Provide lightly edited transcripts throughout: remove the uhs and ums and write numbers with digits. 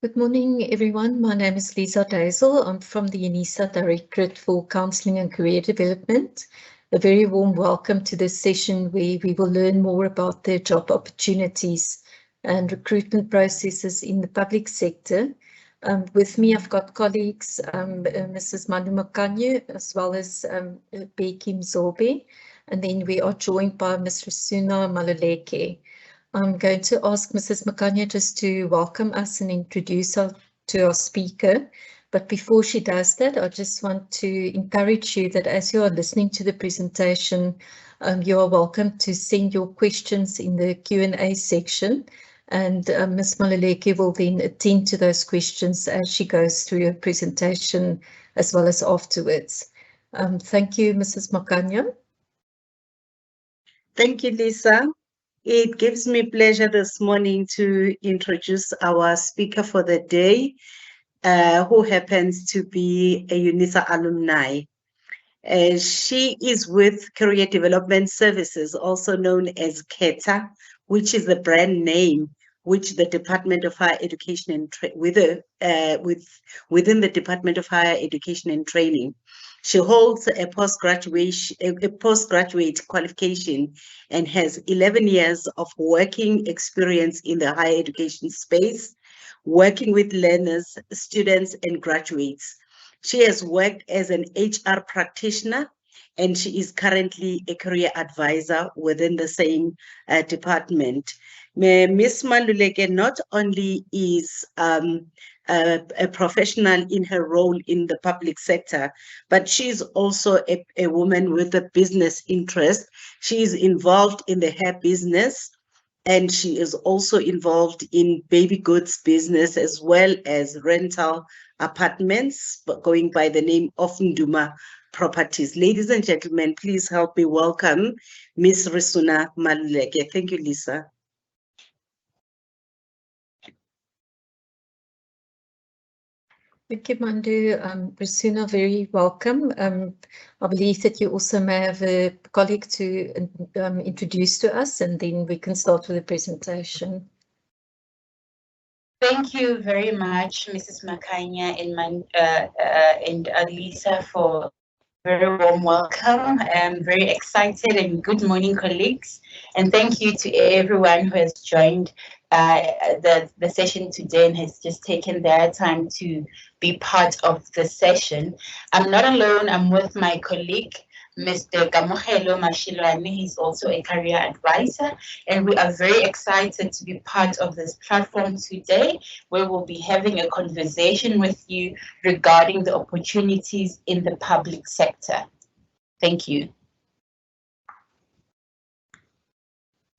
Good morning, everyone. My name is Lisa Dazel. I'm from the UNISA Directorate for Counselling and Career Development. A very warm welcome to this session where we will learn more about the job opportunities and recruitment processes in the public sector. With me, I've got colleagues, Mrs. Manu Makanye, as well as Becky Mzobe. And then we are joined by Ms. Risuna Maluleke. I'm going to ask Mrs. Makanya just to welcome us and introduce her to our speaker. But before she does that, I just want to encourage you that as you are listening to the presentation, you are welcome to send your questions in the Q&A section. And Ms. Maluleke will then attend to those questions as she goes through her presentation as well as afterwards. Thank you, Mrs. Makanya. Thank you, Lisa. It gives me pleasure this morning to introduce our speaker for the day, who happens to be a UNISA alumni. She is with Career Development Services, also known as KHETHA, which is the brand name which the Department of Higher Education and within the Department of Higher Education and Training. She holds a postgraduate qualification and has 11 years of working experience in the higher education space, working with learners, students, and graduates. She has worked as an HR practitioner, and she is currently a career advisor within the same department. Ms. Maluleke not only is a professional in her role in the public sector, but she's also a woman with a business interest. She is involved in the hair business, and she is also involved in baby goods business as well as rental apartments, but going by the name of Nduma Properties. Ladies and gentlemen, please help me welcome Ms. Risuna Maluleke. Thank you, Lisa. Thank you, Mandu. Risuna, very welcome. I believe that you also may have a colleague to introduce to us, and then we can start with the presentation. Thank you very much, Mrs. Makanya and Lisa, for a very warm welcome. I'm very excited, and good morning, colleagues. And thank you to everyone who has joined the session today and has just taken their time to be part of the session. I'm not alone, I'm with my colleague, Mr. Kamohelo Mashilwane. He's also a career advisor, and we are very excited to be part of this platform today, where we'll be having a conversation with you regarding the opportunities in the public sector. Thank you.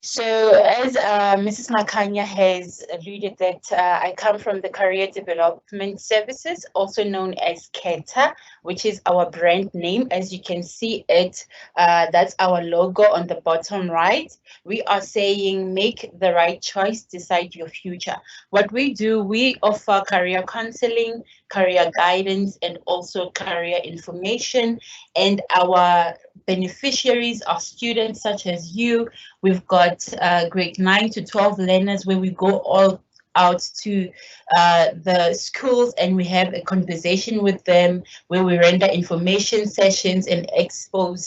So as Mrs. Makanya has alluded that I come from the Career Development Services, also known as KHETHA, which is our brand name. As you can see it, that's our logo on the bottom right. We are saying, make the right choice, decide your future. What we do, we offer career counseling, career guidance, and also career information. And our beneficiaries are students such as you. We've got grade 9 to 12 learners where we go all out to the schools and we have a conversation with them where we render information sessions and expos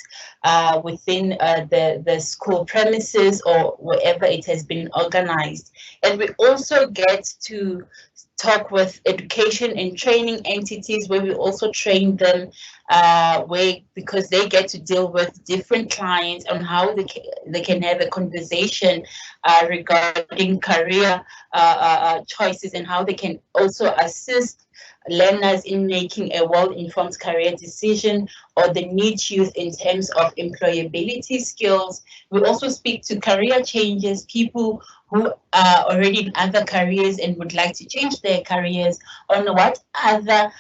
within the school premises or wherever it has been organized. And we also get to talk with education and training entities where we also train them because they get to deal with different clients on how they can have a conversation regarding career choices and how they can also assist learners in making a well-informed career decision or the niche youth in terms of employability skills. We also speak to career changes, people who are already in other careers and would like to change their careers, on what other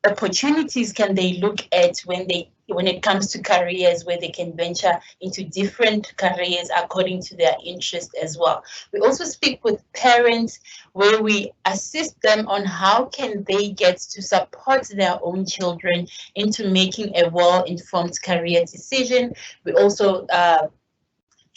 opportunities can they look at when it comes to careers where they can venture into different careers according to their interest as well. We also speak with parents where we assist them on how can they get to support their own children into making a well-informed career decision. We also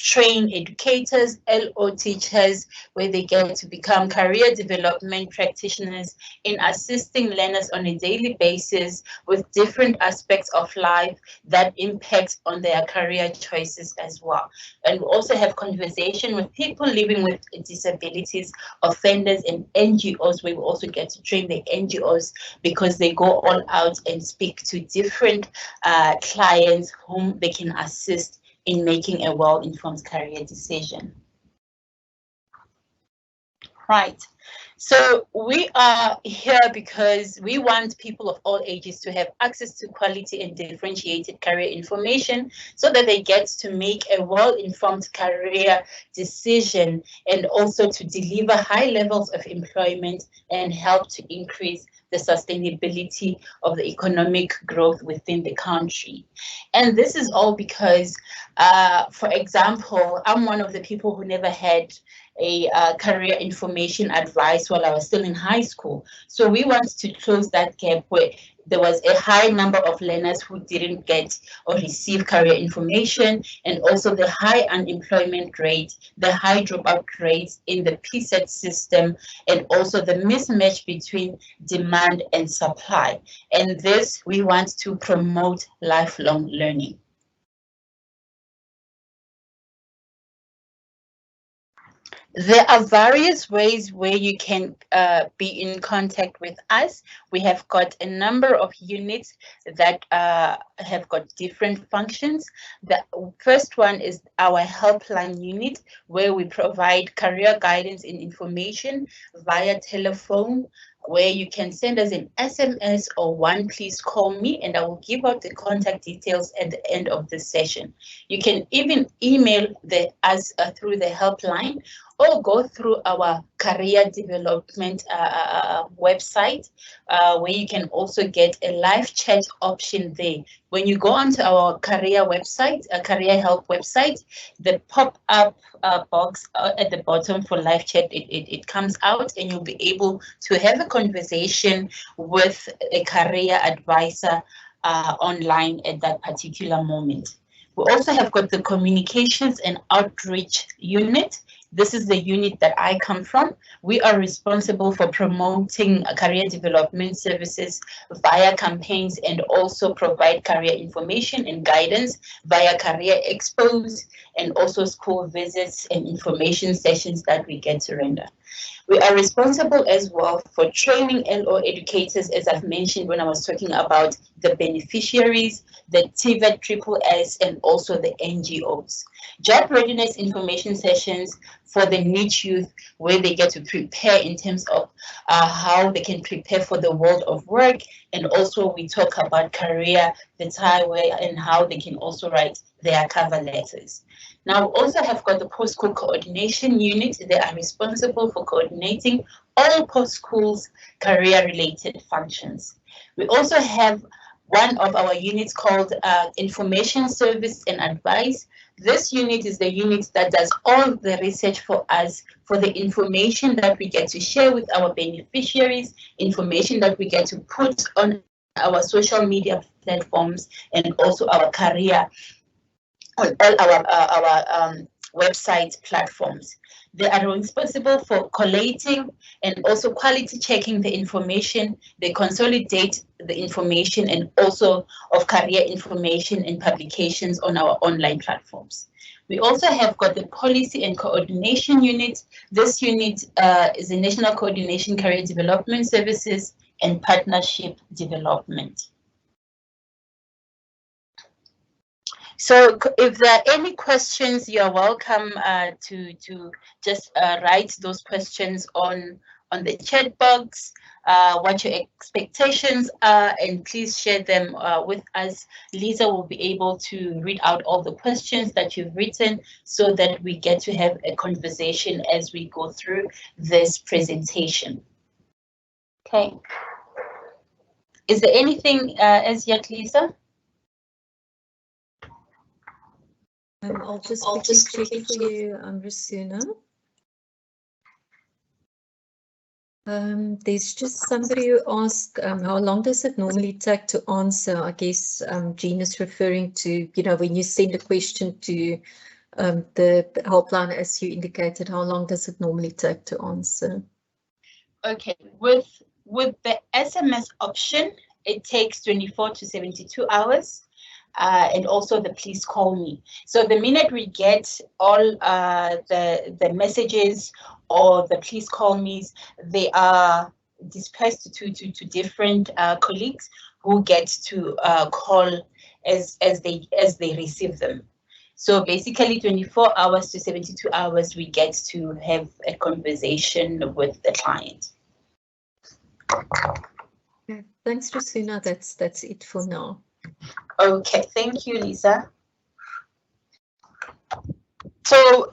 train educators, LO teachers, where they get to become career development practitioners in assisting learners on a daily basis with different aspects of life that impact on their career choices as well. And we also have conversation with people living with disabilities, offenders, and NGOs, where we also get to train the NGOs because they go all out and speak to different clients whom they can assist in making a well-informed career decision. Right. So we are here because we want people of all ages to have access to quality and differentiated career information so that they get to make a well-informed career decision and also to deliver high levels of employment and help to increase the sustainability of the economic growth within the country. And this is all because, for example, I'm one of the people who never had a career information advice while I was still in high school. So we want to close that gap where there was a high number of learners who didn't get or receive career information, and also the high unemployment rate, the high dropout rates in the PSET system, and also the mismatch between demand and supply. And this, we want to promote lifelong learning. There are various ways where you can be in contact with us. We have got a number of units that have got different functions. The first one is our helpline unit, where we provide career guidance and information via telephone, where you can send us an SMS or one please call me, and I will give out the contact details at the end of the session. You can even email us through the helpline, or go through our career development website, where you can also get a live chat option there. When you go onto our career website, a career help website, the pop-up box at the bottom for live chat, it comes out, and you'll be able to have a conversation with a career advisor online at that particular moment. We also have got the communications and outreach unit. This is the unit that I come from. We are responsible for promoting career development services via campaigns, and also provide career information and guidance via career expos, and also school visits and information sessions that we get to render. We are responsible as well for training LO educators, as I've mentioned when I was talking about the beneficiaries, the TVET SSS, and also the NGOs. Job readiness information sessions for the niche youth, where they get to prepare in terms of how they can prepare for the world of work, and also we talk about career, the highway, and how they can also write their cover letters. Now, we also have got the post-school coordination unit. They are responsible for coordinating all post-schools career-related functions. We also have one of our units called Information Service and Advice. This unit is the unit that does all the research for us, for the information that we get to share with our beneficiaries, information that we get to put on our social media platforms, and also our career on all our website platforms. They are responsible for collating and also quality checking the information. They consolidate the information, and also of career information and publications on our online platforms. We also have got the policy and coordination unit. This unit is the National Coordination Career Development Services and Partnership Development. So if there are any questions, you're welcome to just write those questions on the chat box, what your expectations are, and please share them with us. Lisa will be able to read out all the questions that you've written, so that we get to have a conversation as we go through this presentation. Okay. Is there anything as yet, Lisa? I'll just quickly check for you, Risuna. There's just somebody who asked, how long does it normally take to answer? I guess Jean is referring to, when you send a question to the helpline, as you indicated, how long does it normally take to answer? Okay, with the SMS option, it takes 24 to 72 hours. And also the please call me. So the minute we get all the messages or the please call me's, they are dispersed to different colleagues who get to call as they receive them. So basically 24 hours to 72 hours, we get to have a conversation with the client. Okay. Thanks, Risuna. That's it for now. Okay, thank you, Lisa. So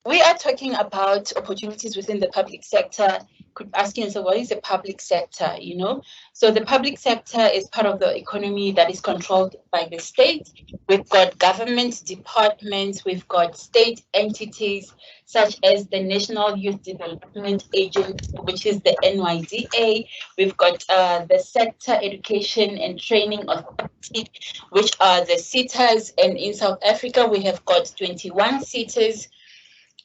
we are talking about opportunities within the public sector. Could ask you, so what is the public sector? You know, so the public sector is part of the economy that is controlled by the state. We've got government departments, we've got state entities such as the National Youth Development Agency, which is the NYDA. We've got the Sector Education and Training Authority, which are the SETAs, and in South Africa we have got 21 SETAs.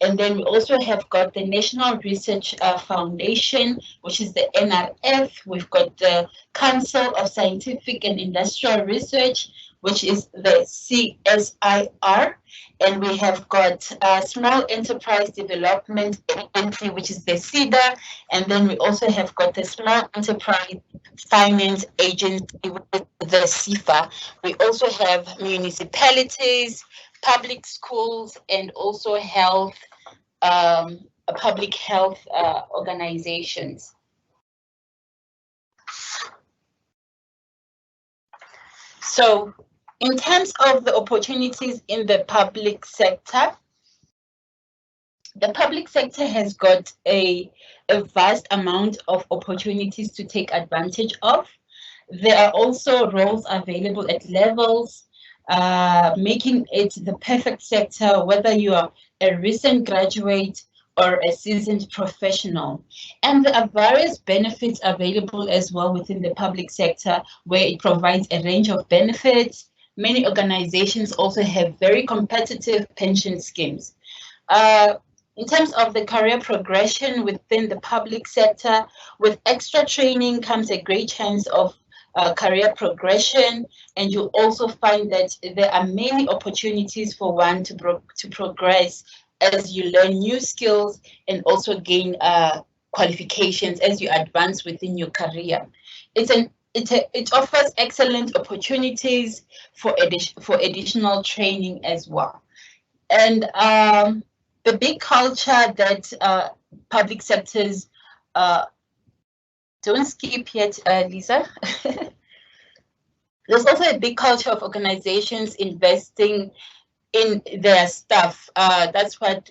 And then we also have got the National Research Foundation, which is the NRF. We've got the Council of Scientific and Industrial Research, which is the CSIR. And we have got Small Enterprise Development Agency, which is the SEDA. And then we also have got the Small Enterprise Finance Agency, which is the SEFA. We also have municipalities, public schools, and also health, public health organizations. So in terms of the opportunities in the public sector, the public sector has got a vast amount of opportunities to take advantage of. There are also roles available at levels, making it the perfect sector, whether you are a recent graduate or a seasoned professional. And there are various benefits available as well within the public sector, where it provides a range of benefits. Many organizations also have very competitive pension schemes. In terms of the career progression within the public sector, with extra training comes a great chance of career progression, and you'll also find that there are many opportunities for one to progress as you learn new skills and also gain qualifications as you advance within your career. It offers excellent opportunities for additional training as well. And the big culture that public sectors don't skip yet, Lisa. There's also a big culture of organizations investing in their staff. That's what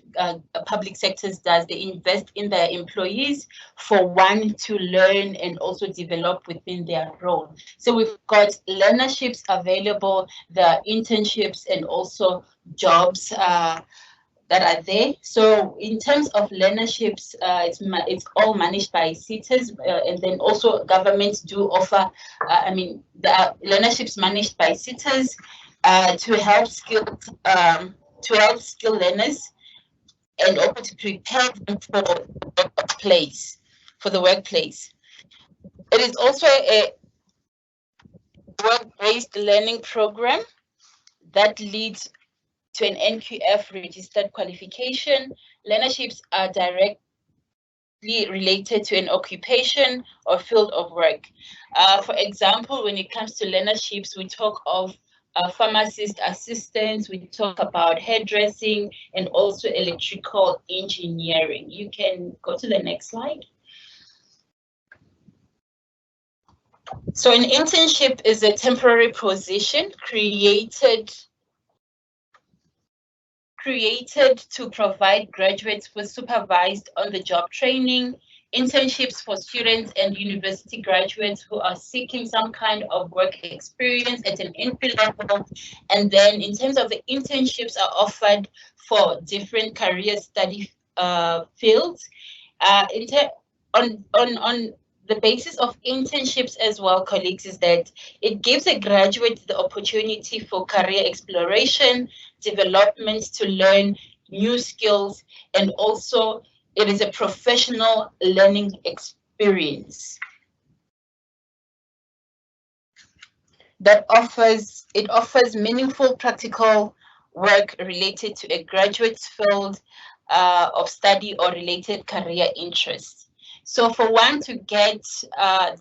public sectors does. They invest in their employees for one to learn and also develop within their role. So we've got learnerships available, the internships, and also jobs that are there. So in terms of learnerships, it's all managed by SETAs, and then also governments do offer, there are learnerships managed by SETAs to help skill learners and also to prepare them for the workplace. It is also a work-based learning program that leads to an NQF registered qualification. Learnerships are directly related to an occupation or field of work. For example, when it comes to learnerships, we talk of pharmacist assistants, we talk about hairdressing, and also electrical engineering. You can go to the next slide. So an internship is a temporary position created to provide graduates with supervised on-the-job training, internships for students and university graduates who are seeking some kind of work experience at an entry level. And then in terms of the internships are offered for different career study fields. the basis of internships as well, colleagues, is that it gives a graduate the opportunity for career exploration, development to learn new skills, and also it is a professional learning experience that offers meaningful practical work related to a graduate's field of study or related career interests. So for one to get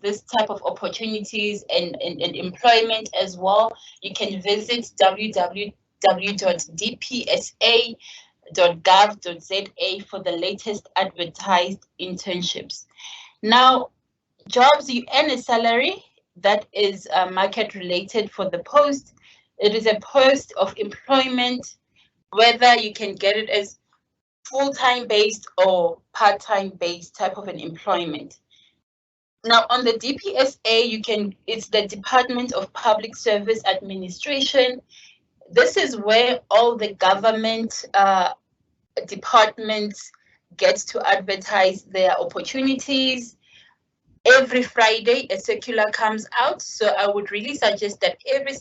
this type of opportunities and employment as well, you can visit www.dpsa.gov.za for the latest advertised internships. Now, jobs, you earn a salary that is market related for the post. It is a post of employment, whether you can get it as full-time based or part-time based type of an employment. Now on the DPSA, it's the Department of Public Service Administration. This is where all the government departments get to advertise their opportunities. Every Friday, a circular comes out. So I would really suggest that every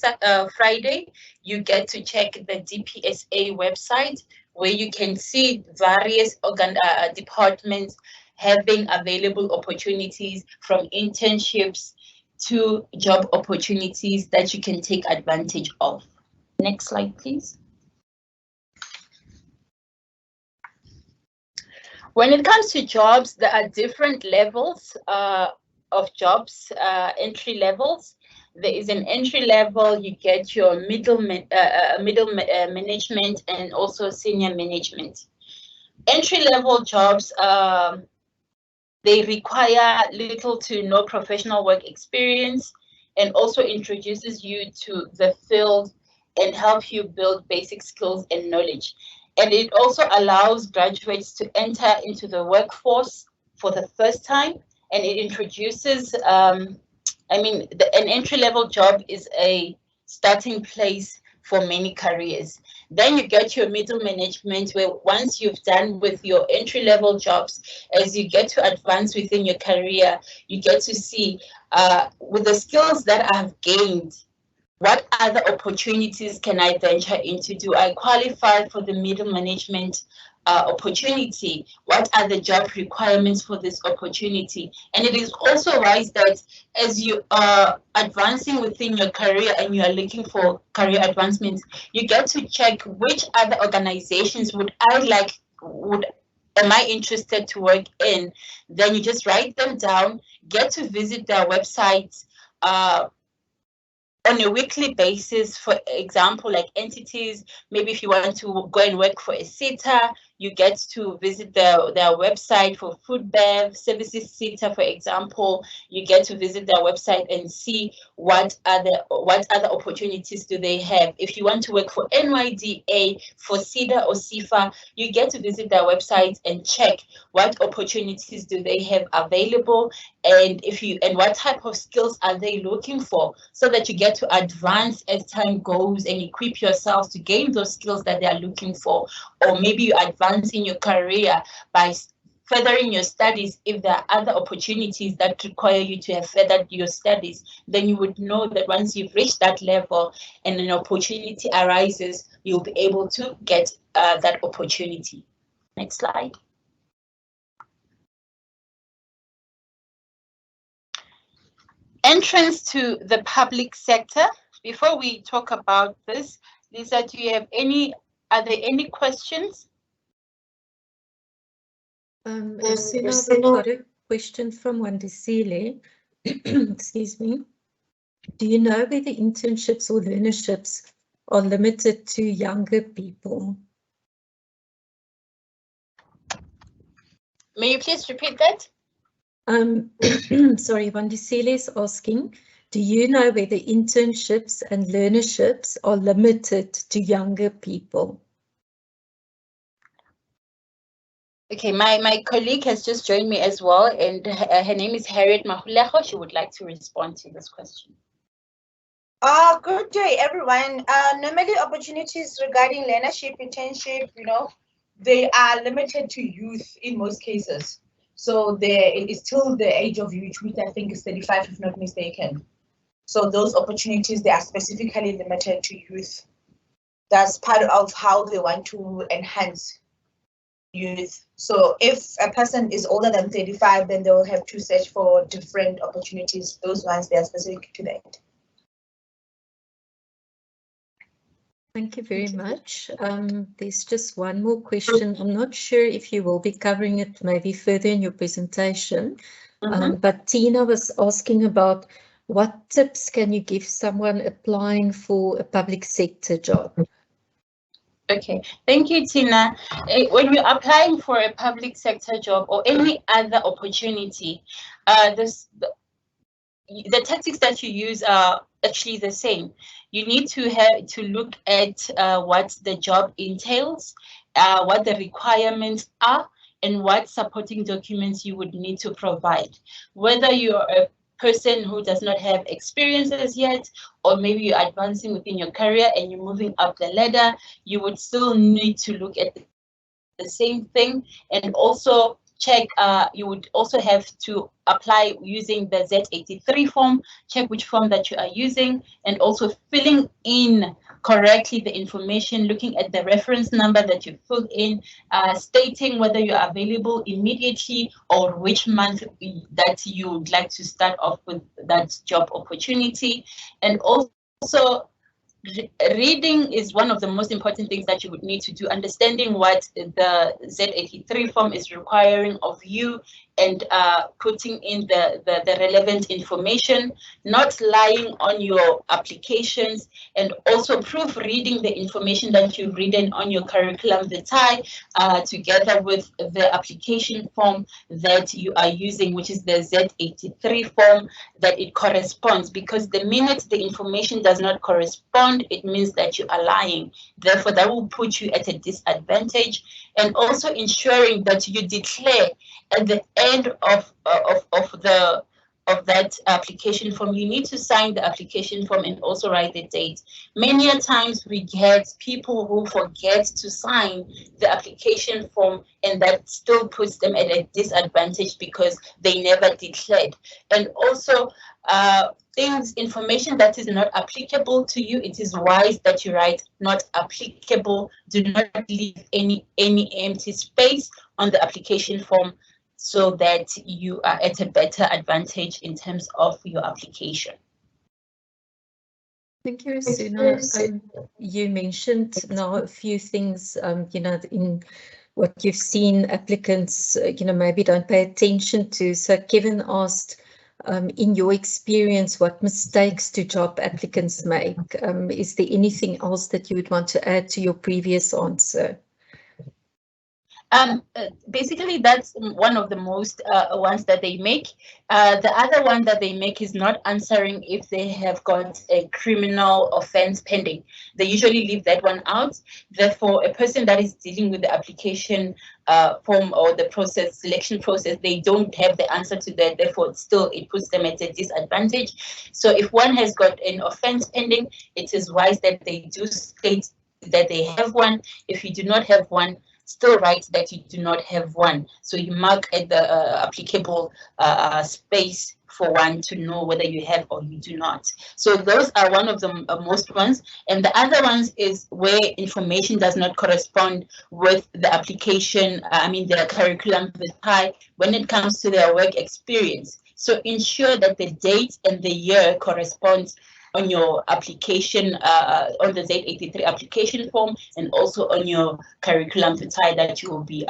Friday, you get to check the DPSA website where you can see various departments having available opportunities from internships to job opportunities that you can take advantage of. Next slide, please. When it comes to jobs, there are different levels of jobs, entry levels. There is an entry level, you get your middle management and also senior management. Entry level jobs, they require little to no professional work experience and also introduces you to the field and help you build basic skills and knowledge. And it also allows graduates to enter into the workforce for the first time, and it introduces, an entry-level job is a starting place for many careers. Then you get your middle management, where once you've done with your entry-level jobs, as you get to advance within your career, you get to see with the skills that I've gained, what other opportunities can I venture into? Do I qualify for the middle management opportunity? What are the job requirements for this opportunity? And it is also wise that as you are advancing within your career and you are looking for career advancements, you get to check which other organizations am I interested to work in? Then you just write them down, get to visit their websites, on a weekly basis. For example, like entities, maybe if you want to go and work for a SETA, you get to visit their website. For food bev services SETA, for example, you get to visit their website and see what other opportunities do they have. If you want to work for NYDA, for SEDA or SIFA, you get to visit their website and check what opportunities do they have available, and what type of skills are they looking for, so that you get to advance as time goes and equip yourself to gain those skills that they are looking for. Or maybe you advance in your career by furthering your studies. If there are other opportunities that require you to have furthered your studies, then you would know that once you've reached that level and an opportunity arises, you'll be able to get that opportunity. Next slide. Entrance to the public sector. Before we talk about this, Lisa, are there any questions? Risuna, we've got a question from Wandisile. Excuse me. Do you know whether internships or learnerships are limited to younger people? May you please repeat that? Sorry, Wandisile is asking, do you know whether internships and learnerships are limited to younger people? Okay, my colleague has just joined me as well, and her name is Harriet Mahuleke. She would like to respond to this question. Good day, everyone. Normally, opportunities regarding learnership, internship, they are limited to youth in most cases. So it is till the age of youth, which I think is 35, if not mistaken. So those opportunities, they are specifically limited to youth. That's part of how they want to enhance youth. So if a person is older than 35, then they will have to search for different opportunities. Those ones, they are specific to that. Thank you very much. There's just one more question. I'm not sure if you will be covering it maybe further in your presentation, but Tina was asking about what tips can you give someone applying for a public sector job? Okay, thank you, Tina. When you're applying for a public sector job or any other opportunity, the tactics that you use are actually the same. You need to look at what the job entails, what the requirements are, and what supporting documents you would need to provide. Whether you're a person who does not have experiences yet, or maybe you're advancing within your career and you're moving up the ladder, you would still need to look at the same thing, and also check, you would also have to apply using the Z83 form, check which form that you are using, and also filling in correctly the information, looking at the reference number that you filled in, stating whether you are available immediately or which month that you would like to start off with that job opportunity. And also, reading is one of the most important things that you would need to do, understanding what the Z83 form is requiring of you, and putting in the relevant information, not lying on your applications, and also proofreading the information that you've written on your curriculum vitae together with the application form that you are using, which is the Z83 form, that it corresponds. Because the minute the information does not correspond, it means that you are lying. Therefore, that will put you at a disadvantage. And also ensuring that you declare at the end of that application form, you need to sign the application form and also write the date. Many a times we get people who forget to sign the application form, and that still puts them at a disadvantage because they never declared. And also information that is not applicable to you, it is wise that you write not applicable. Do not leave any empty space on the application form, so that you are at a better advantage in terms of your application. Thank you, Risuna. You mentioned now a few things, in what you've seen applicants, maybe don't pay attention to. So Kevin asked, in your experience, what mistakes do job applicants make? Is there anything else that you would want to add to your previous answer? Basically, that's one of the most ones that they make. The other one that they make is not answering if they have got a criminal offense pending. They usually leave that one out. Therefore, a person that is dealing with the application form or the selection process, they don't have the answer to that. Therefore, it puts them at a disadvantage. So if one has got an offense pending, it is wise that they do state that they have one. If you do not have one, still write that you do not have one. So you mark at the applicable space for one to know whether you have or you do not. So those are one of the most ones. And the other ones is where information does not correspond with the application, the curriculum vitae when it comes to their work experience. So ensure that the date and the year corresponds on your application, on the Z83 application form, and also on your curriculum vitae that you will be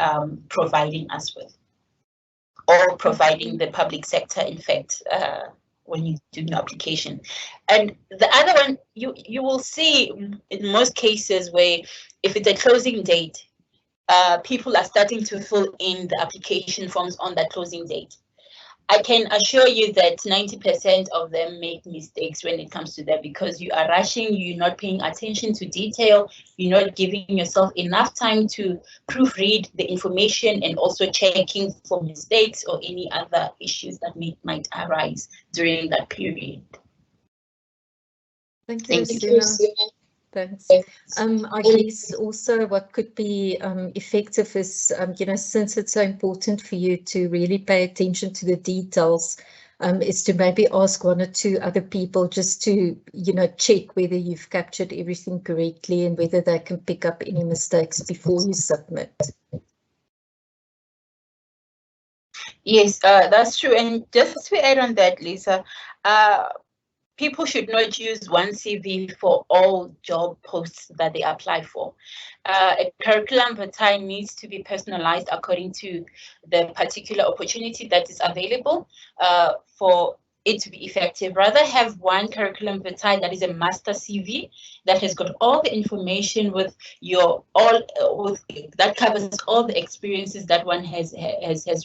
providing us with, or providing the public sector, in fact, when you do your application. And the other one, you will see in most cases where if it's a closing date, people are starting to fill in the application forms on that closing date. I can assure you that 90% of them make mistakes when it comes to that, because you are rushing, you're not paying attention to detail, you're not giving yourself enough time to proofread the information, and also checking for mistakes or any other issues that might arise during that period. Thank you, Risuna. Thanks. I guess also what could be effective is, you know, since it's so important for you to really pay attention to the details, is to maybe ask one or two other people just to, you know, check whether you've captured everything correctly and whether they can pick up any mistakes before you submit. Yes, that's true. And just to add on that, Lisa, people should not use one CV for all job posts that they apply for. A curriculum vitae needs to be personalized according to the particular opportunity that is available for it to be effective. Rather have one curriculum vitae that is a master CV that has got all the information with your that covers all the experiences that one has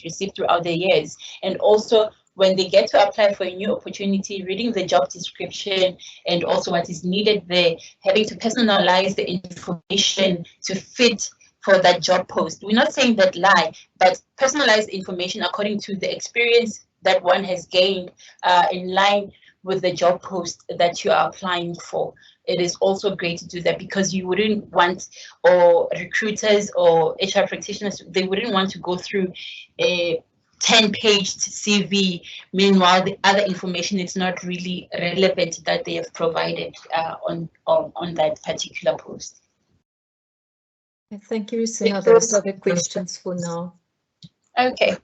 received throughout the years, and also when they get to apply for a new opportunity, reading the job description and also what is needed there, having to personalize the information to fit for that job post. We're not saying that lie, but personalize information according to the experience that one has gained in line with the job post that you are applying for. It is also great to do that because you wouldn't want, or recruiters or HR practitioners, they wouldn't want to go through a 10-page CV. Meanwhile, the other information is not really relevant that they have provided on that particular post. Thank you, Risuna. Those are the questions for now. Okay.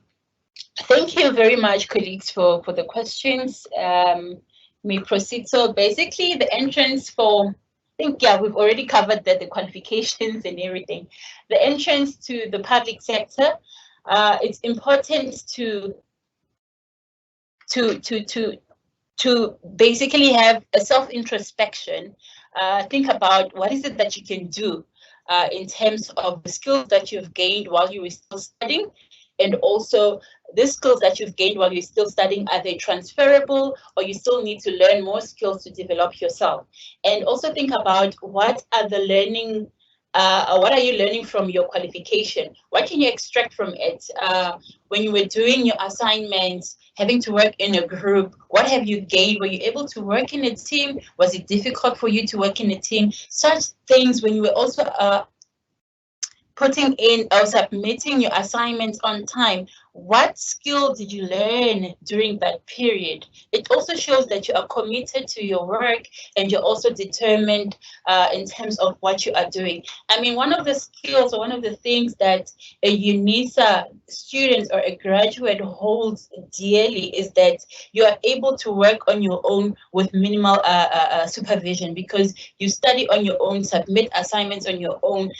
Thank you very much, colleagues, for the questions. We proceed. So basically, the entrance for, I think, yeah, we've already covered the qualifications and everything. The entrance to the public sector, it's important to basically have a self-introspection. Think about what is it that you can do in terms of the skills that you've gained while you were still studying, and also the skills that you've gained while you're still studying, are they transferable, or you still need to learn more skills to develop yourself? And also think about what are the learning, what are you learning from your qualification? What can you extract from it? When you were doing your assignments, having to work in a group, what have you gained? Were you able to work in a team? Was it difficult for you to work in a team? Such things, when you were also putting in or submitting your assignments on time, what skill did you learn during that period? It also shows that you are committed to your work and you're also determined in terms of what you are doing. I mean, one of the skills or one of the things that a UNISA student or a graduate holds dearly is that you are able to work on your own with minimal supervision, because you study on your own, submit assignments on your own,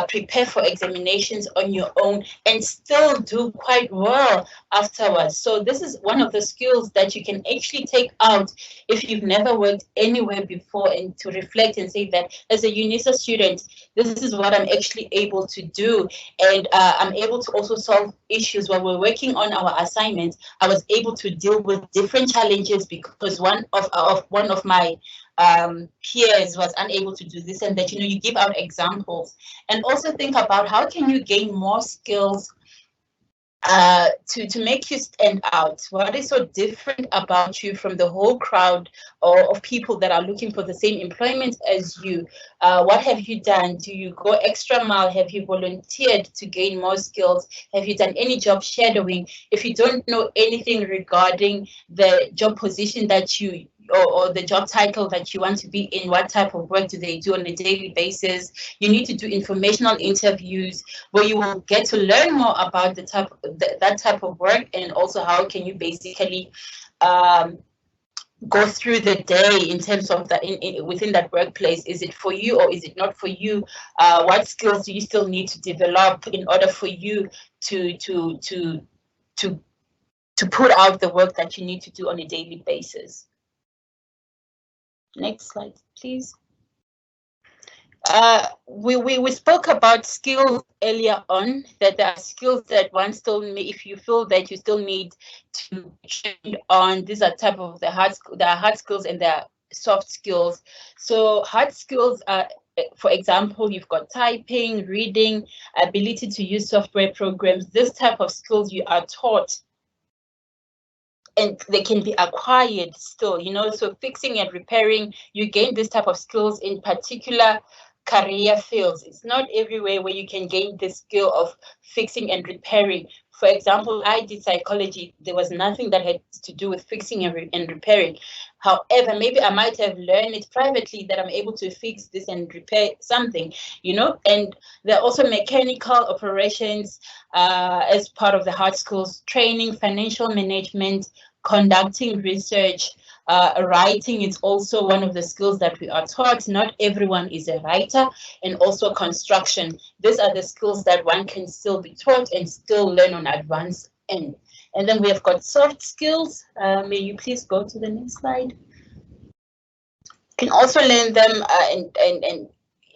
prepare for examinations on your own, and still do quite well afterwards. So this is one of the skills that you can actually take out if you've never worked anywhere before, and to reflect and say that as a UNISA student, this is what I'm actually able to do. And I'm able to also solve issues while we're working on our assignments. I was able to deal with different challenges because one of my peers was unable to do this, and that, you know, you give out examples. And also think about how can you gain more skills to make you stand out. What is so different about you from the whole crowd of people that are looking for the same employment as you? What have you done? Do you go extra mile? Have you volunteered to gain more skills? Have you done any job shadowing? If you don't know anything regarding the job position that you or the job title that you want to be in, what type of work do they do on a daily basis? You need to do informational interviews where you will get to learn more about that type of work, and also how can you basically go through the day in terms of that within that workplace. Is it for you or is it not for you? What skills do you still need to develop in order for you to put out the work that you need to do on a daily basis? Next slide, please. We spoke about skills earlier on, that there are skills that one still need, if you feel that you still need to train on. These are type of the hard skills and there are soft skills. So hard skills are, for example, you've got typing, reading, ability to use software programs. This type of skills you are taught and they can be acquired still, you know. So fixing and repairing, you gain this type of skills in particular career fields. It's not everywhere where you can gain the skill of fixing and repairing. For example, I did psychology. There was nothing that had to do with fixing and repairing. However, maybe I might have learned it privately that I'm able to fix this and repair something, you know. And there are also mechanical operations as part of the hard skills training, financial management, conducting research. Writing is also one of the skills that we are taught. Not everyone is a writer, and also construction. These are the skills that one can still be taught and still learn on advanced end. And then we have got soft skills. May you please go to the next slide? Can also learn them and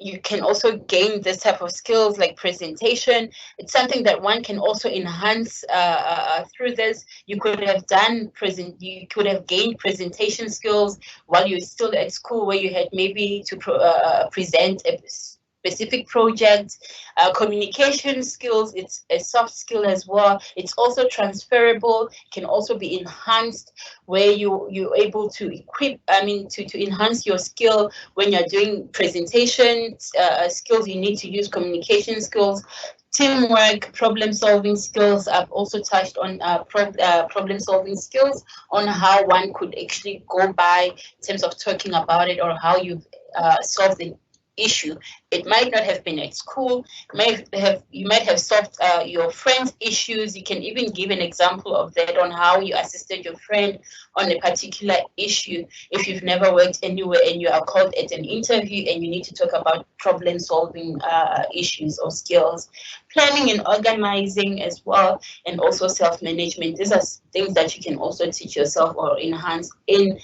you can also gain this type of skills like presentation. It's something that one can also enhance through this. You could have gained presentation skills while you're still at school, where you had maybe to present a specific project. Communication skills, it's a soft skill as well. It's also transferable, can also be enhanced, where you're able to to enhance your skill when you're doing presentation skills. You need to use communication skills, teamwork, problem solving skills. I've also touched on problem solving skills, on how one could actually go by in terms of talking about it, or how you've solved the issue. It might not have been at school. You might have solved your friend's issues. You can even give an example of that, on how you assisted your friend on a particular issue. If you've never worked anywhere and you are called at an interview and you need to talk about problem solving issues or skills. Planning and organizing as well, and also self-management. These are things that you can also teach yourself or enhance in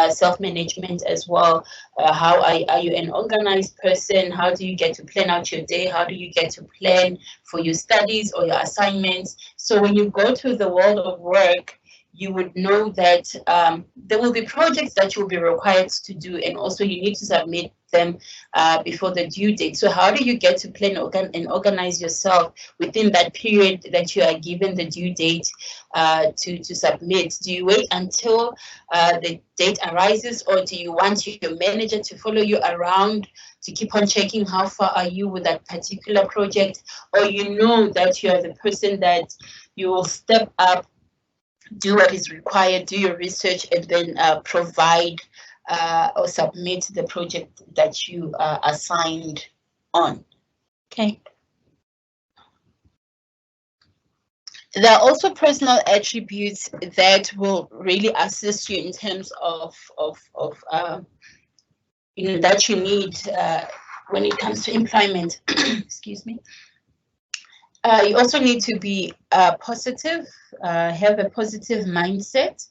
self-management as well. How are you an organized person? How do you get to plan out your day? How do you get to plan for your studies or your assignments? So when you go to the world of work, you would know that there will be projects that you'll be required to do, and also you need to submit them before the due date. So how do you get to plan and organize yourself within that period that you are given the due date to submit? Do you wait until the date arises, or do you want your manager to follow you around to keep on checking how far are you with that particular project? Or you know that you are the person that you will step up, do what is required, do your research, and then provide or submit the project that you are assigned on. Okay. There are also personal attributes that will really assist you in terms of that you need when it comes to employment. Excuse me. You also need to be positive, have a positive mindset,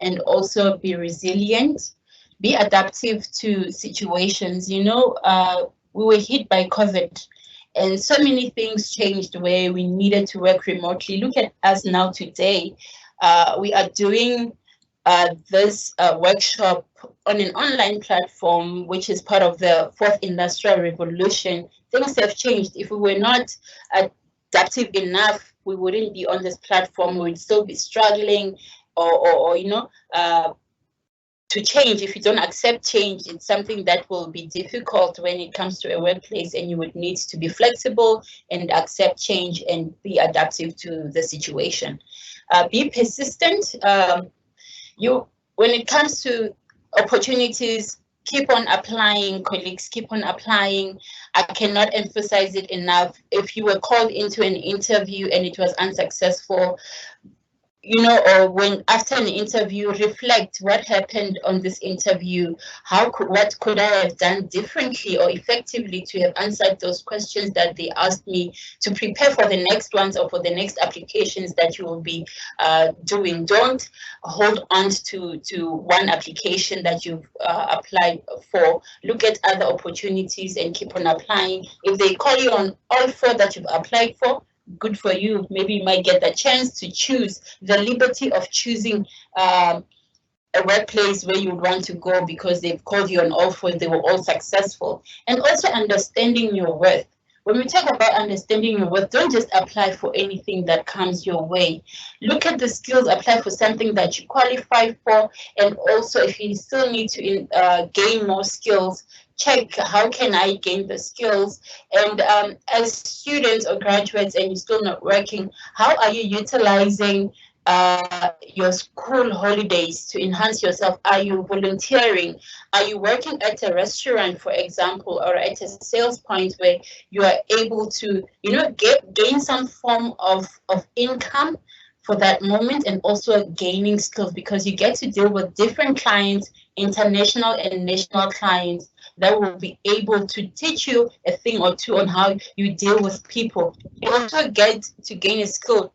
and also be resilient, be adaptive to situations. You know, we were hit by COVID, and so many things changed where we needed to work remotely. Look at us now today. We are doing this workshop on an online platform, which is part of the fourth industrial revolution. Things have changed. If we were not adaptive enough, we wouldn't be on this platform. We would still be struggling, or to change. If you don't accept change, it's something that will be difficult when it comes to a workplace, and you would need to be flexible and accept change and be adaptive to the situation. Be persistent. When it comes to opportunities, keep on applying, colleagues, keep on applying. I cannot emphasize it enough. If you were called into an interview and it was unsuccessful, or when after an interview, reflect what happened on this interview. What could I have done differently or effectively to have answered those questions that they asked me, to prepare for the next ones or for the next applications that you will be doing. Don't hold on to one application that you've applied for. Look at other opportunities and keep on applying. If they call you on all four that you've applied for, good for you. Maybe you might get the chance to choose, the liberty of choosing a workplace where you would want to go because they've called you on all four, they were all successful. And also understanding your worth. when we talk about understanding your worth, don't just apply for anything that comes your way. Look at the skills, apply for something that you qualify for, and also if you still need to gain more skills, check how can I gain the skills. And as students or graduates and you're still not working, how are you utilizing your school holidays to enhance yourself? Are you volunteering? Are you working at a restaurant, for example, or at a sales point where you are able to, gain some form of income for that moment, and also gaining skills, because you get to deal with different clients, international and national clients, that will be able to teach you a thing or two on how you deal with people. You also get to gain a skill,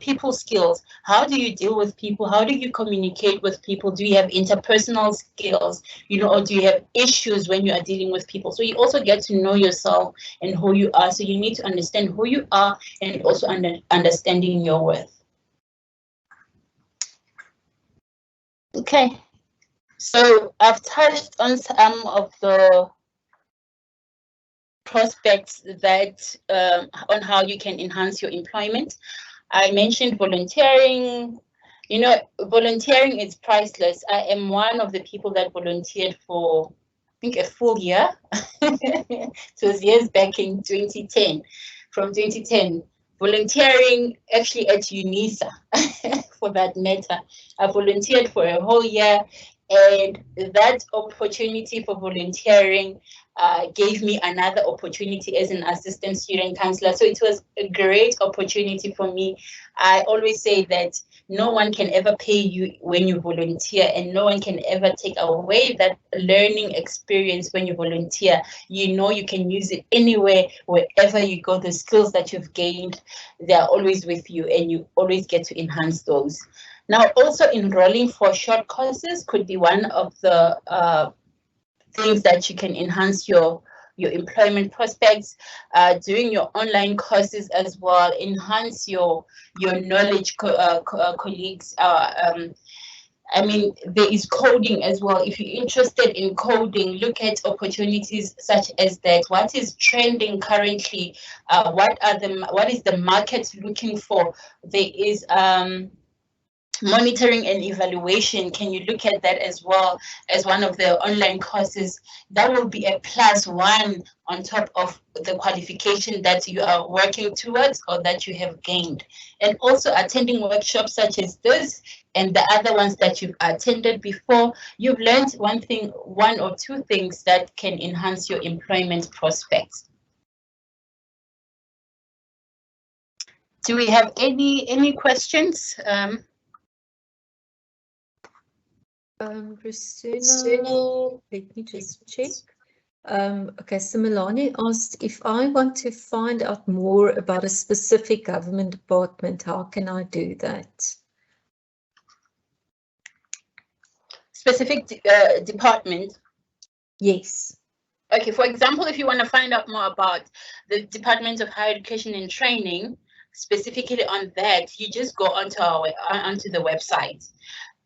people skills. How do you deal with people? How do you communicate with people? Do you have interpersonal skills, or do you have issues when you are dealing with people? So you also get to know yourself and who you are. So you need to understand who you are and also understanding your worth. Okay, so I've touched on some of the prospects that on how you can enhance your employment. I mentioned volunteering. Volunteering is priceless. I am one of the people that volunteered for, I think, a full year. It was years back in 2010. From 2010, volunteering actually at UNISA, for that matter. I volunteered for a whole year, and that opportunity for volunteering gave me another opportunity as an assistant student counselor. So it was a great opportunity for me. I always say that no one can ever pay you when you volunteer, and no one can ever take away that learning experience when you volunteer. You can use it anywhere, wherever you go. The skills that you've gained, they're always with you, and you always get to enhance those. Now, also enrolling for short courses could be one of the things that you can enhance your employment prospects. Doing your online courses as well, enhance your knowledge, colleagues. I mean, there is coding as well. If you're interested in coding, look at opportunities such as that. What is trending currently? What is the market looking for? There is monitoring and evaluation. Can you look at that as well as one of the online courses? That will be a +1 on top of the qualification that you are working towards or that you have gained. And also attending workshops such as this and the other ones that you've attended before, you've learned one or two things that can enhance your employment prospects. Do we have any questions? Risuna, let me just check. Okay, so Milani asked, if I want to find out more about a specific government department, how can I do that? Specific department? Yes. Okay, for example, if you want to find out more about the Department of Higher Education and Training, specifically on that, you just go onto the website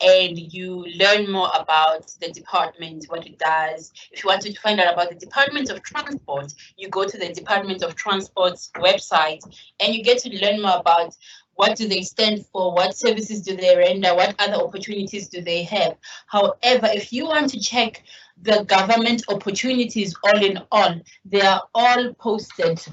and you learn more about the department, what it does. If you want to find out about the Department of Transport, you go to the Department of Transport's website and you get to learn more about what do they stand for, what services do they render, what other opportunities do they have. However, if you want to check the government opportunities all in all, they are all posted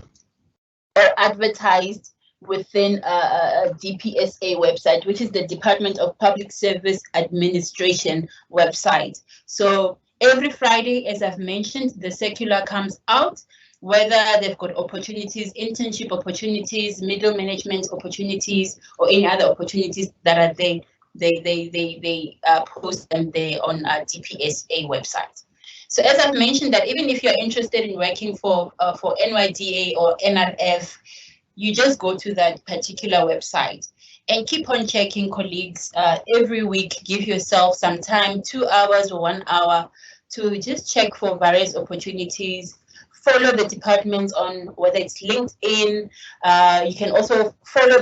or advertised within a DPSA website, which is the Department of Public Service Administration website. So every Friday, as I've mentioned, the circular comes out, whether they've got opportunities, internship opportunities, middle management opportunities, or any other opportunities that are there. They post them there on a DPSA website. So as I've mentioned, that even if you're interested in working for NYDA or NRF, you just go to that particular website and keep on checking, colleagues. Every week, give yourself some time, 2 hours or 1 hour, to just check for various opportunities. Follow the departments on whether it's LinkedIn. You can also follow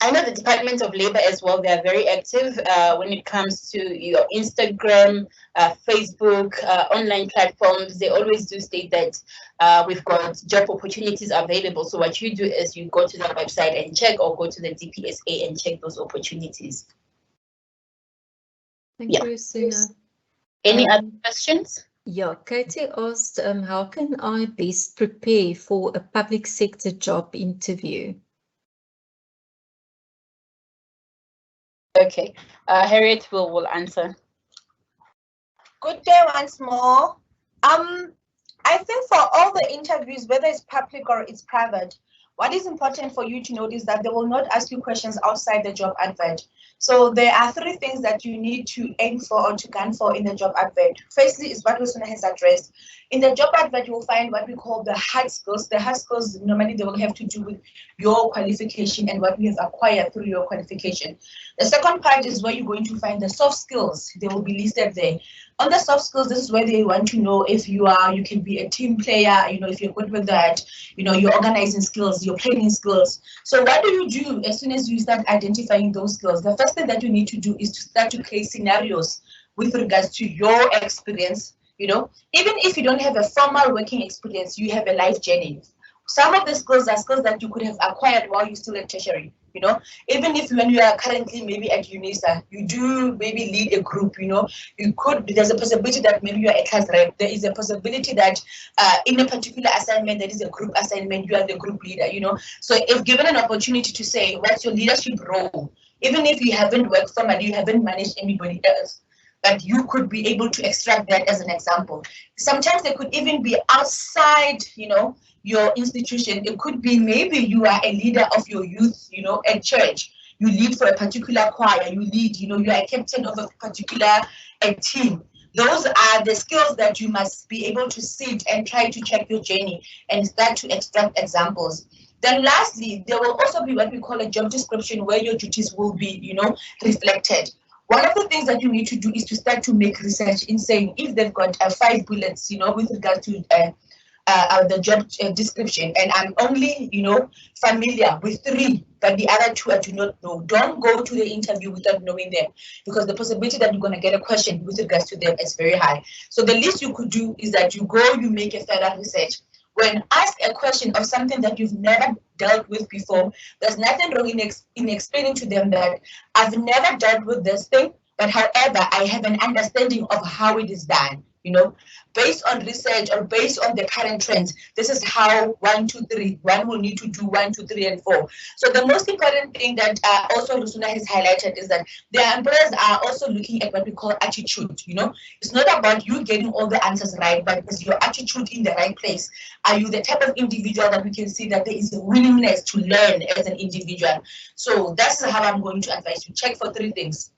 I know the Department of Labor as well, they are very active when it comes to your Instagram, Facebook, online platforms. They always do state that we've got job opportunities available. So what you do is you go to the website and check, or go to the DPSA and check those opportunities. Thank you, Risuna. Any other questions? Yeah, Katie asked, how can I best prepare for a public sector job interview? Okay, Harriet will answer. Good day once more. I think for all the interviews, whether it's public or it's private, what is important for you to note is that they will not ask you questions outside the job advert. So there are 3 things that you need to aim for or to gun for in the job advert. Firstly is what Risuna has addressed. In the job advert, you will find what we call the hard skills. The hard skills, normally they will have to do with your qualification and what you have acquired through your qualification. The second part is where you're going to find the soft skills. They will be listed there. On the soft skills, this is where they want to know if you can be a team player, if you're good with that, your organizing skills, your planning skills. So what do you do as soon as you start identifying those skills? The first thing that you need to do is to start to create scenarios with regards to your experience. Even if you don't have a formal working experience, you have a life journey. Some of the skills are skills that you could have acquired while you're still at tertiary. Even if when you are currently maybe at UNISA, you do maybe lead a group, there's a possibility that maybe you're a class rep. There is a possibility that in a particular assignment, that is a group assignment, you are the group leader, So if given an opportunity to say, what's your leadership role? Even if you haven't worked formally, you haven't managed anybody else, but you could be able to extract that as an example. Sometimes they could even be outside, your institution. It could be maybe you are a leader of your youth, at church. You lead for a particular choir. You lead, you are a captain of a particular team. Those are the skills that you must be able to sit and try to check your journey and start to extract examples. Then lastly, there will also be what we call a job description where your duties will be, reflected. One of the things that you need to do is to start to make research in saying if they've got 5 bullets, with regard to the job description, and I'm only, familiar with 3, but the other 2 I do not know. Don't go to the interview without knowing them, because the possibility that you're going to get a question with regards to them is very high. So the least you could do is that you make a further research. When asked a question of something that you've never dealt with before, there's nothing wrong in explaining to them that I've never dealt with this thing, but however, I have an understanding of how it is done. Based on research or based on the current trends, this is how 1, 2, 3. One will need to do 1, 2, 3, and 4. So the most important thing that also Risuna has highlighted is that the employers are also looking at what we call attitude. It's not about you getting all the answers right, but is your attitude in the right place? Are you the type of individual that we can see that there is a willingness to learn as an individual? So that's how I'm going to advise you. Check for 3 things.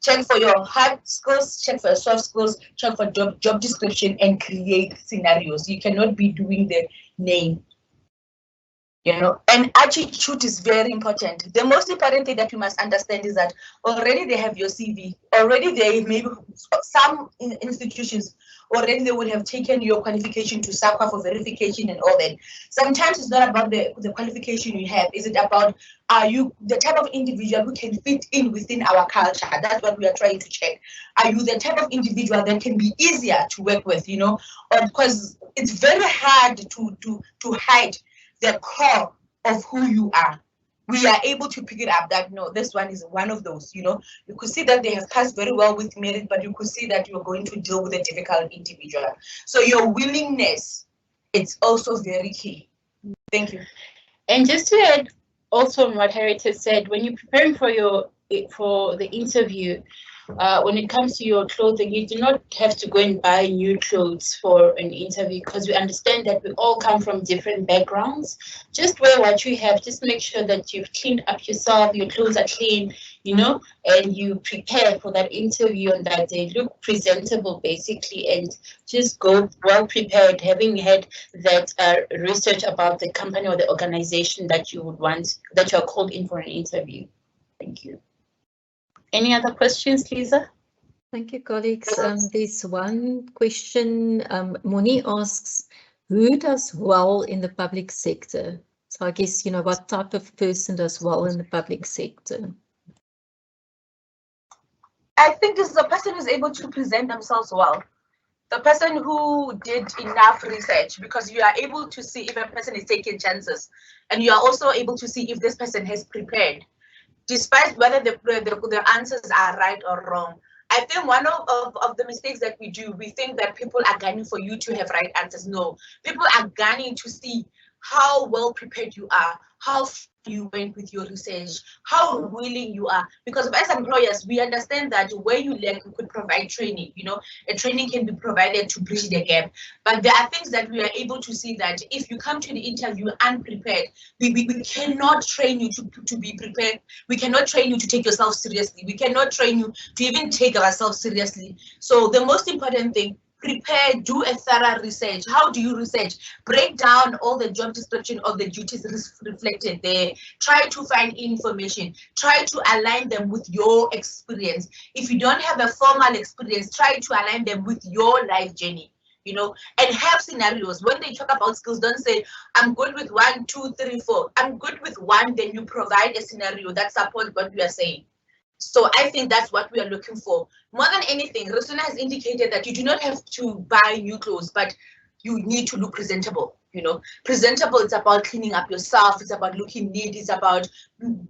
Check for your hard skills, check for your soft skills, check for job description, and create scenarios. You cannot be doing the name. And attitude is very important. The most important thing that you must understand is that already they have your CV. Already they maybe some institutions already they would have taken your qualification to SAQA for verification and all that. Sometimes it's not about the qualification you have. Is it about are you the type of individual who can fit in within our culture? That's what we are trying to check. Are you the type of individual that can be easier to work with? Or because it's very hard to hide the core of who you are. We are able to pick it up that no, this one is one of those. You could see that they have passed very well with merit, but you could see that you're going to deal with a difficult individual. So your willingness, it's also very key. Thank you. And just to add also on what Harriet has said, when you're preparing for the interview, when it comes to your clothing, you do not have to go and buy new clothes for an interview, because we understand that we all come from different backgrounds. Just wear what you have. Just make sure that you've cleaned up yourself, your clothes are clean, and you prepare for that interview and that they look presentable basically, and just go well prepared, having had that research about the company or the organization that you would want, that you're called in for an interview. Thank you. Any other questions, Lisa? Thank you, colleagues. There's one question. Moni asks, who does well in the public sector? So I guess, you know, what type of person does well in the public sector? I think this is a person who's able to present themselves well. The person who did enough research, because you are able to see if a person is taking chances, and you are also able to see if this person has prepared, despite whether the answers are right or wrong. I think one of the mistakes that we do, we think that people are gunning for you to have right answers. No, people are gunning to see how well prepared you are, how you went with your research, how willing you are. Because as employers, we understand that where you lack, we could provide training. You know, a training can be provided to bridge the gap. But there are things that we are able to see that if you come to the interview unprepared, we cannot train you to be prepared. We cannot train you to take yourself seriously. We cannot train you to even take ourselves seriously. So the most important thing, prepare, do a thorough research. How do you research? Break down all the job description of the duties reflected there. Try to find information. Try to align them with your experience. If you don't have a formal experience, try to align them with your life journey. You know, and have scenarios. When they talk about skills, don't say, I'm good with 1, 2, 3, 4. I'm good with 1, then you provide a scenario that supports what we are saying. So I think that's what we are looking for. More than anything, Risuna has indicated that you do not have to buy new clothes, but you need to look presentable. You know, presentable, it's about cleaning up yourself, it's about looking neat, it's about,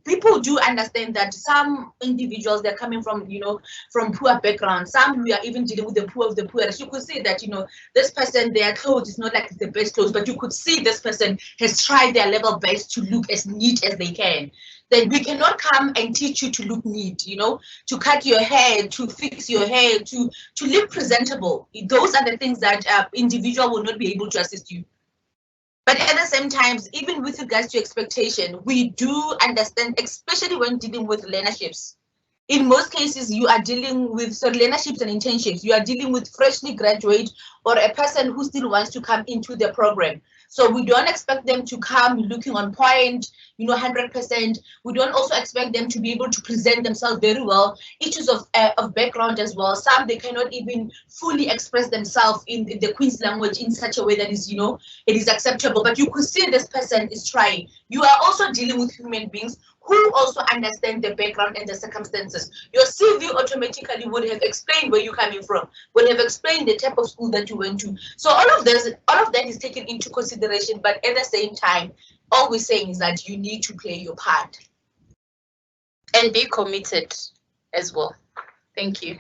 people do understand that some individuals, they're coming from, you know, from poor backgrounds. Some, we are even dealing with the poor of the poorest. You could see that, you know, this person, their clothes is not like the best clothes, but you could see this person has tried their level best to look as neat as they can. Then we cannot come and teach you to look neat, you know, to cut your hair, to fix your hair, to look presentable. Those are the things that individual will not be able to assist you. But at the same time, even with regards to expectation, we do understand, especially when dealing with learnerships. In most cases, you are dealing with learnerships and internships. You are dealing with freshly graduate or a person who still wants to come into the program. So we don't expect them to come looking on point, you know, 100%. We don't also expect them to be able to present themselves very well. Issues of background as well. Some, they cannot even fully express themselves in the Queen's language in such a way that is, you know, it is acceptable. But you could see this person is trying. You are also dealing with human beings who also understand the background and the circumstances. Your CV automatically would have explained where you're coming from, would have explained the type of school that you went to. So all of that is taken into consideration, but at the same time, all we're saying is that you need to play your part. And be committed as well. Thank you.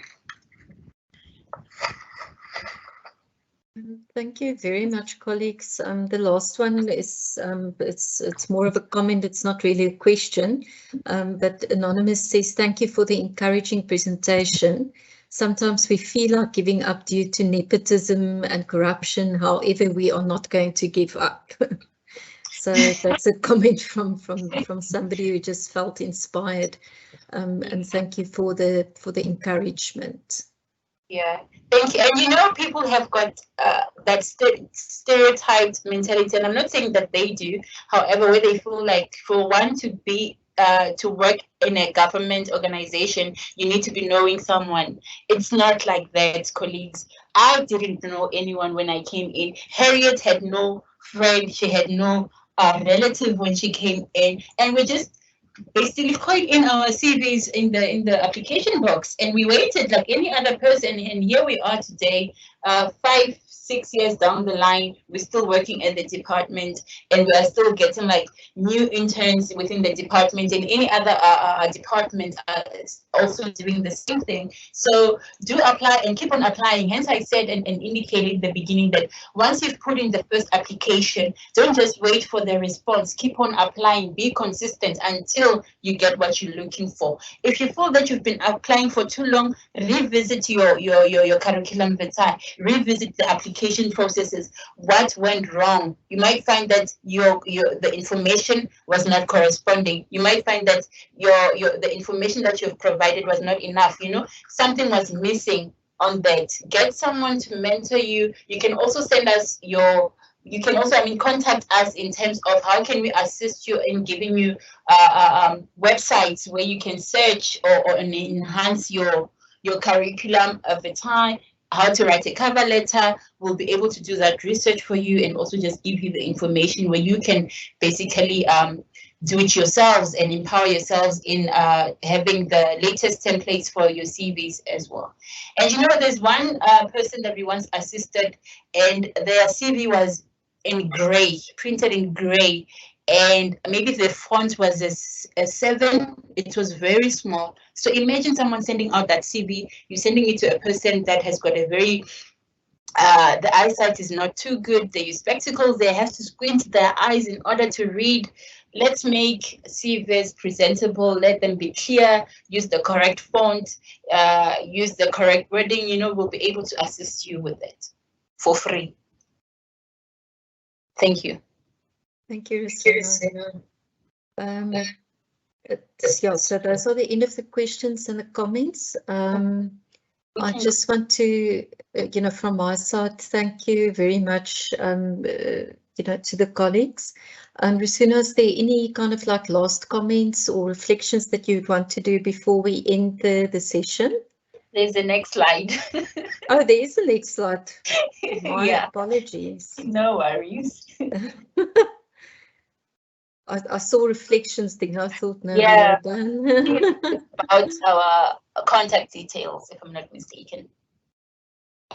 Thank you very much, colleagues. The last one is it's more of a comment. It's not really a question, but Anonymous says, thank you for the encouraging presentation. Sometimes we feel like giving up due to nepotism and corruption. However, we are not going to give up. So that's a comment from somebody who just felt inspired. And thank you for the encouragement. Yeah, thank you. And you know, people have got that stereotyped mentality, and I'm not saying that they do. However, where they feel like for one to be to work in a government organization, you need to be knowing someone. It's not like that, colleagues. I didn't know anyone when I came in. Harriet had no friend. She had no relative when she came in, and we just basically put in our CVs in the application box, and we waited like any other person, and here we are today, 5-6 years down the line. We're still working at the department, and we are still getting like new interns within the department, and any other department are also doing the same thing. So do apply and keep on applying. Hence I said and indicated in the beginning that once you've put in the first application, don't just wait for the response. Keep on applying, be consistent until you get what you're looking for. If you feel that you've been applying for too long, revisit your curriculum vitae, revisit the application processes. What went wrong? You might find that the information was not corresponding. You might find that the information that you've provided was not enough. You know, something was missing on that. Get someone to mentor you. You can also send us you can also, contact us in terms of how can we assist you in giving you websites where you can search or enhance your curriculum vitae. how to write a cover letter. We'll be able to do that research for you and also just give you the information where you can basically do it yourselves and empower yourselves in having the latest templates for your CVs as well. And you know, there's one person that we once assisted, and their CV was in gray, printed in gray, and maybe the font was a 7. It was very small. So imagine someone sending out that CV. You're sending it to a person that has got a very the eyesight is not too good. They use spectacles. They have to squint their eyes in order to read. Let's make CVs presentable. Let them be clear. Use the correct font. Use the correct wording. You know, we'll be able to assist you with it for free. Thank you. Thank you, Risuna. Yeah, so those are the end of the questions and the comments. I just want to, you know, from my side, thank you very much, you know, to the colleagues. Risuna, is there any kind of like last comments or reflections that you'd want to do before we end the session? There's the next slide. Oh, there is a next slide. My Yeah. apologies. No worries. I saw reflections thing. I thought, no, Yeah. we're done. About our contact details, if I'm not mistaken.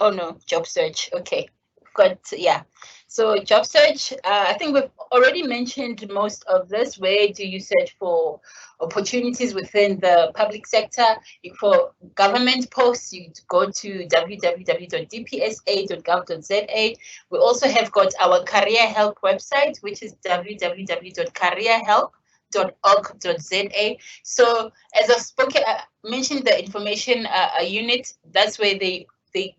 Oh no, job search. Okay, got, yeah. So job search, I think we've already mentioned most of this. Where do you search for opportunities within the public sector? For government posts, you go to www.dpsa.gov.za. We also have got our career help website, which is www.careerhelp.org.za. So as I've spoken, mentioned the information unit, that's where they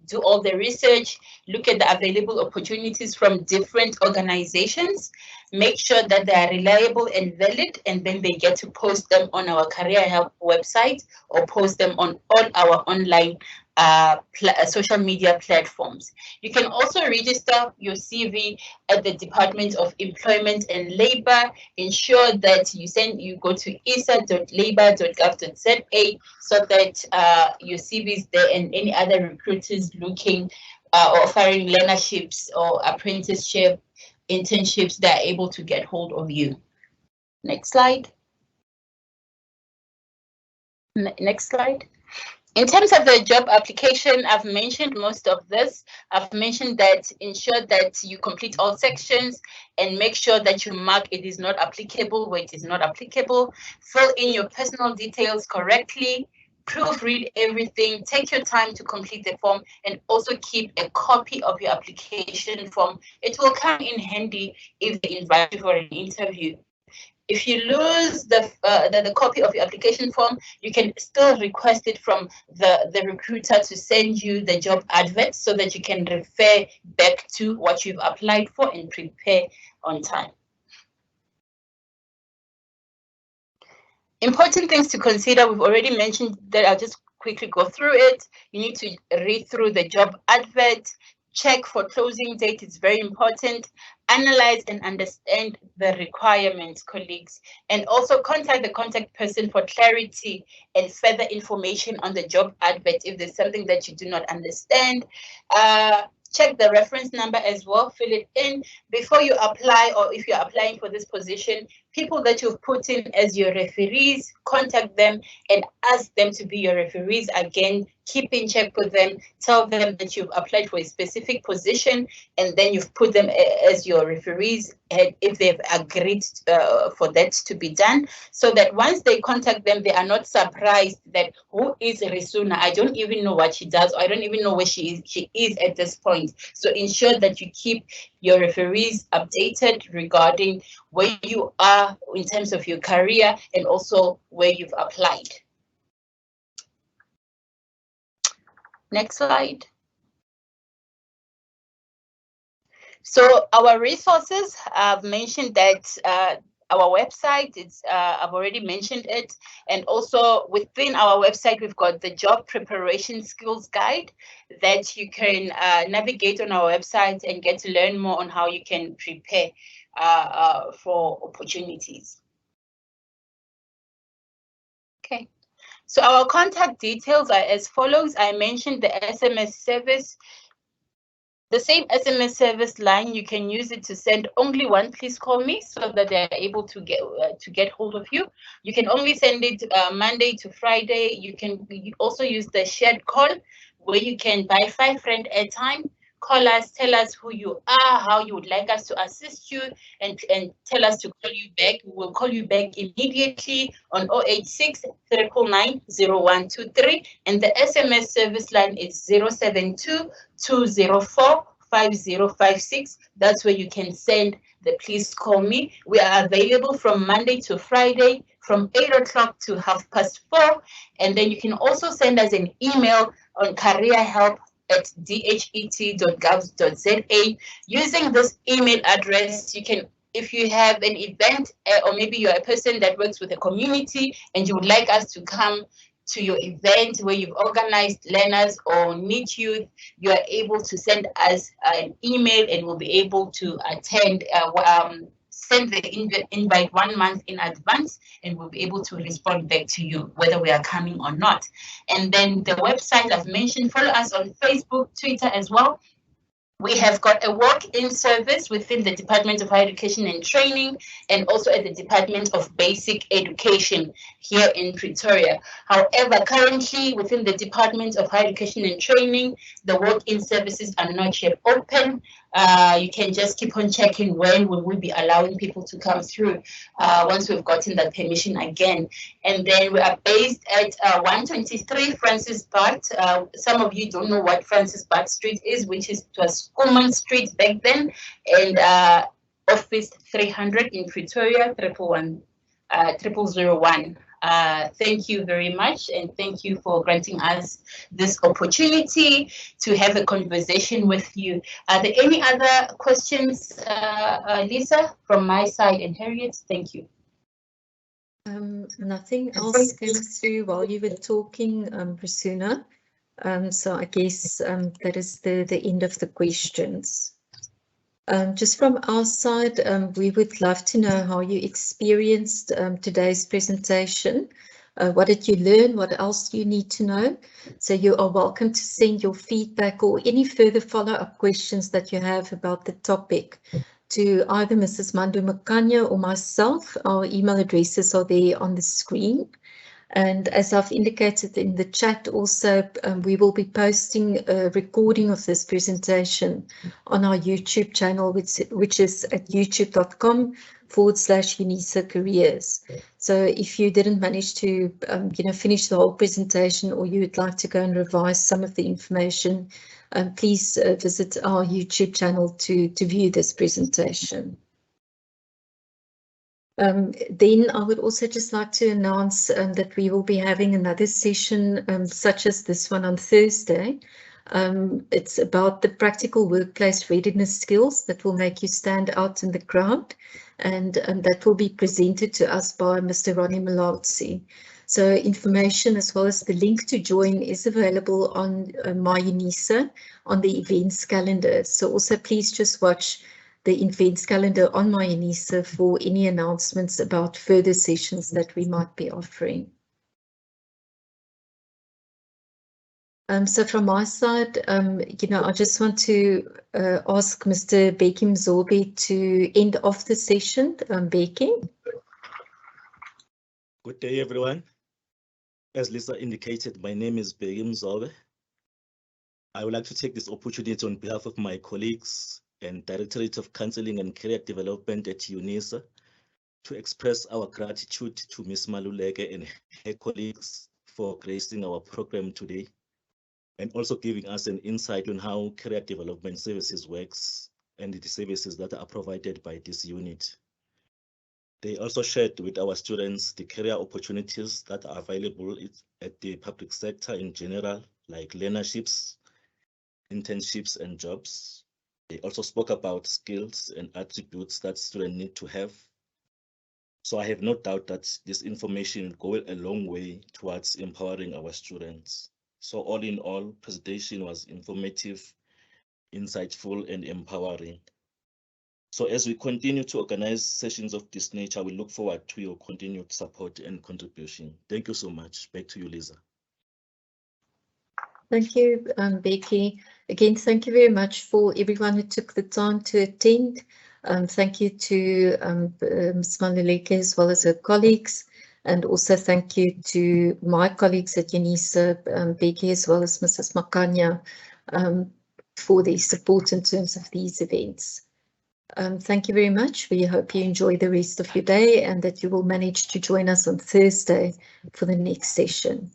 do all the research, look at the available opportunities from different organizations, make sure that they are reliable and valid, and then they get to post them on our Career Help website or post them on all our online social media platforms. You can also register your CV at the Department of Employment and Labor. Ensure that you go to isa.labor.gov.za so that your CV is there, and any other recruiters looking or offering learnerships or apprenticeship internships, they're able to get hold of you. Next slide. Next slide. In terms of the job application, I've mentioned most of this. I've mentioned that ensure that you complete all sections and make sure that you mark it is not applicable where it is not applicable. Fill in your personal details correctly. Proofread everything. Take your time to complete the form, and also keep a copy of your application form. It will come in handy if they invite you for an interview. If you lose the copy of your application form, you can still request it from the recruiter to send you the job advert so that you can refer back to what you've applied for and prepare on time. Important things to consider, we've already mentioned that. I'll just quickly go through it. You need to read through the job advert, check for closing date, it's very important. Analyze and understand the requirements, colleagues, and also contact the contact person for clarity and further information on the job advert if there's something that you do not understand. Check the reference number as well, fill it in before you apply, or if you're applying for this position. People that you've put in as your referees, contact them and ask them to be your referees again. Keep in check with them, tell them that you've applied for a specific position and then you've put them as your referees, and if they've agreed for that to be done, so that once they contact them, they are not surprised that who is Risuna? I don't even know what she does, or I don't even know where she is at this point. So ensure that you keep your referees updated regarding where you are in terms of your career and also where you've applied. Next slide. So our resources, I've mentioned that our website, I've already mentioned it, and also within our website we've got the job preparation skills guide that you can navigate on our website and get to learn more on how you can prepare for opportunities. Okay. So our contact details are as follows. I mentioned the SMS service. The same SMS service line, you can use it to send only one please call me so that they're able to get hold of you. You can only send it Monday to Friday. You can also use the shared call where you can buy 5 rand airtime. Call us, tell us who you are, how you would like us to assist you, and tell us to call you back. We will call you back immediately on 086 999 0123, and the SMS service line is 072 204 5056. That's where you can send the please call me. We are available from Monday to Friday from 8 o'clock to 4:30. And then you can also send us an email on careerhelp@dhet.gov.za. Using this email address, you can, if you have an event or maybe you're a person that works with a community and you would like us to come to your event where you've organized learners or need youth, you are able to send us an email and we'll be able to attend, send the invite 1 month in advance, and we'll be able to respond back to you whether we are coming or not. And then the website I've mentioned, follow us on Facebook, Twitter as well. We have got a walk-in service within the Department of Higher Education and Training, and also at the Department of Basic Education here in Pretoria. However, currently within the Department of Higher Education and Training, the walk-in services are not yet open. You can just keep on checking when will we be allowing people to come through once we've gotten that permission again. And then we are based at 123 Francis Bart. Some of you don't know what Francis Bart Street is, which was Kuhlman Street back then, and office 300 in Pretoria, 0001. Thank you very much, and thank you for granting us this opportunity to have a conversation with you. Are there any other questions, Lisa, from my side, and Harriet? Thank you. Nothing else came through while you were talking, Risuna. So I guess that is the end of the questions. Just from our side, we would love to know how you experienced today's presentation. What did you learn? What else do you need to know? So you are welcome to send your feedback or any further follow-up questions that you have about the topic to either Mrs. Mandu Makanya or myself. Our email addresses are there on the screen. And as I've indicated in the chat also, we will be posting a recording of this presentation on our YouTube channel, which is at youtube.com/UNISA Careers. So if you didn't manage to finish the whole presentation, or you would like to go and revise some of the information, please visit our YouTube channel to view this presentation. Then I would also just like to announce that we will be having another session such as this one on Thursday. It's about the practical workplace readiness skills that will make you stand out in the crowd, and that will be presented to us by Mr. Ronnie Maluleke. So information as well as the link to join is available on my UNISA on the events calendar. So also please just watch the events calendar on my UNISA for any announcements about further sessions that we might be offering. So from my side, I just want to ask Mr. Beki Mzobe to end off the session. Beki. Good day, everyone. As Lisa indicated, my name is Beki Mzobe. I would like to take this opportunity on behalf of my colleagues and Directorate of Counseling and Career Development at UNISA to express our gratitude to Ms. Maluleke and her colleagues for gracing our program today, and also giving us an insight on how career development services works and the services that are provided by this unit. They also shared with our students the career opportunities that are available at the public sector in general, like learnerships, internships, and jobs. They also spoke about skills and attributes that students need to have. So I have no doubt that this information will go a long way towards empowering our students. So all in all, presentation was informative, insightful, and empowering. So as we continue to organize sessions of this nature, we look forward to your continued support and contribution. Thank you so much. Back to you, Lisa. Thank you, Becky. Again, thank you very much for everyone who took the time to attend. Thank you to Ms. Maluleke as well as her colleagues. And also thank you to my colleagues at UNISA, Becky as well as Mrs. Makanya, for the support in terms of these events. Thank you very much. We hope you enjoy the rest of your day and that you will manage to join us on Thursday for the next session.